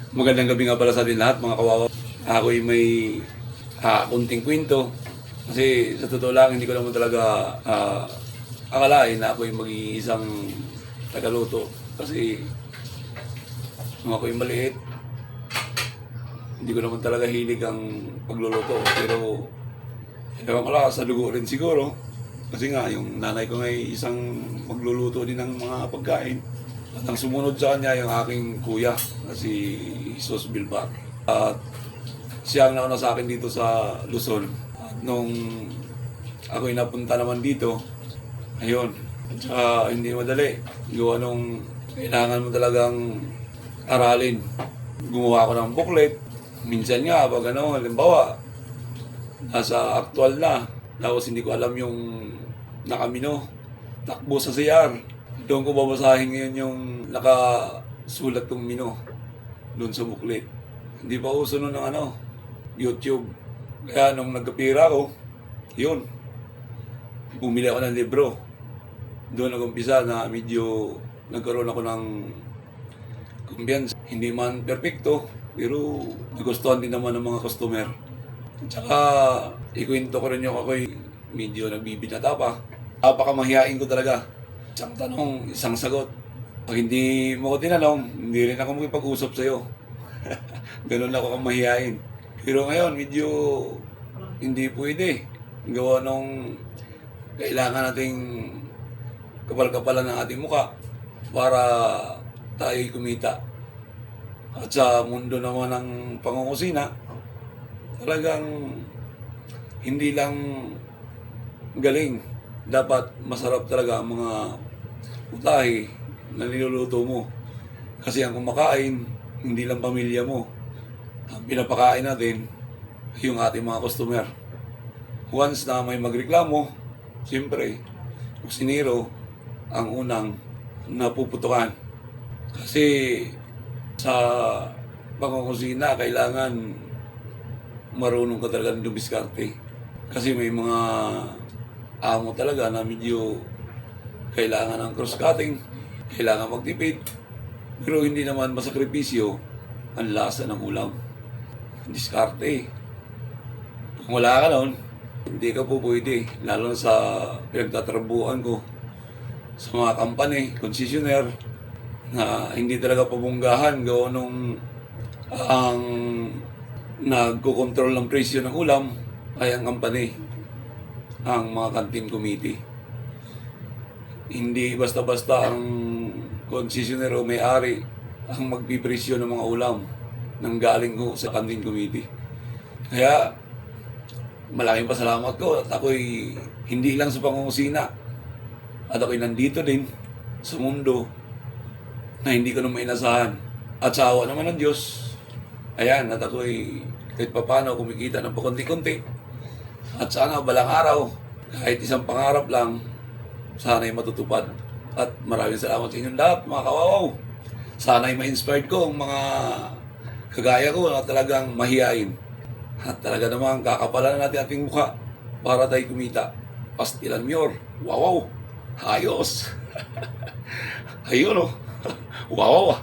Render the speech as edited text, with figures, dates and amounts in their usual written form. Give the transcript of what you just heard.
Magandang gabi nga pala sa atin lahat mga kawawa. Ako'y may kunting kwento. Kasi sa totoo lang, hindi ko naman talaga akalain na ako'y mag-iisang tagaluto. Kasi nung ako'y maliit, hindi ko naman talaga hilig ang pagluluto. Pero ewan ko lang, sa dugo rin siguro. Kasi nga, yung nanay ko ngay isang magluluto din ng mga pagkain. At ang sumunod sa kanya, yung aking kuya, na si Jesus Bilbao. At siya ang nauna sa akin dito sa Luzon. At nung ako'y napunta naman dito, ayun, hindi madali. Gawa nung kailangan mo talagang aralin. Gumawa ako ng booklet. Minsan nga, pag ano, halimbawa, nasa aktual na, tapos hindi ko alam yung nakamino, takbo sa CR. Doon ko babasahin ngayon yung nakasulat kong mino doon sa booklet. Hindi pa uso nun ng YouTube. Kaya nung nagkapira ako, yun, bumili ako ng libro. Doon nag-umpisa na medyo nagkaroon ako ng kumbiyansa. Hindi man perfecto, pero nagustuhan din naman ng mga customer. Tsaka, ikwento ko rin yung ako'y medyo nagbibinata pa. Napakamahiyain ko talaga. Isang tanong, isang sagot. Pag hindi mo ko tinanong, hindi rin ako makipag-usap sa'yo. Ganun ako kamahiyain. Pero ngayon, medyo hindi pwede. Gawa nung kailangan nating kapal-kapalan ng ating muka para tayo'y kumita. At sa mundo naman ng pangungusina, talagang hindi lang galing. Dapat masarap talaga ang mga putahe na niluluto mo. Kasi ang kumakain, hindi lang pamilya mo. Ang pinapakain natin, yung ating mga customer. Once na may magreklamo, siyempre, kusinero ang unang napuputukan. Kasi sa pangungusina, kailangan marunong ka talaga ng dumiskarte. Kasi may mga amo talaga na medyo kailangan ng cross-cutting, kailangan magtipid, pero hindi naman masakripisyo ang lasa ng ulam. Diskarte. Kung wala ka nun, hindi ka po pwede, lalo na sa pinagtatrabuhan ko sa mga company, concessionaire, na hindi talaga pabunggahan gawa nung ang nagkokontrol ng presyo ng ulam ay ang company, ang mga canteen committee. Hindi basta-basta ang concessionaire o may-ari ang magpipresyo ng mga ulam nang galing ko sa canteen committee. Kaya malaking pasalamat ko at ako'y hindi lang sa pangungusina at ako'y nandito din sa mundo na hindi ko naman inasahan. At sa awa naman ng Diyos, ayan, at ako'y kahit papano kumikita ng pakunti-kunti. At sana balang araw, kahit isang pangarap lang, sana'y matutupad. At maraming salamat sa inyong lahat, mga kawawaw. Sana'y ma-inspired ko ang mga kagaya ko na talagang mahiyain. At talaga namang kakapalan natin ating mukha para tayo kumita. Pastilan Mior, wow, ayos. Ayun o, wow.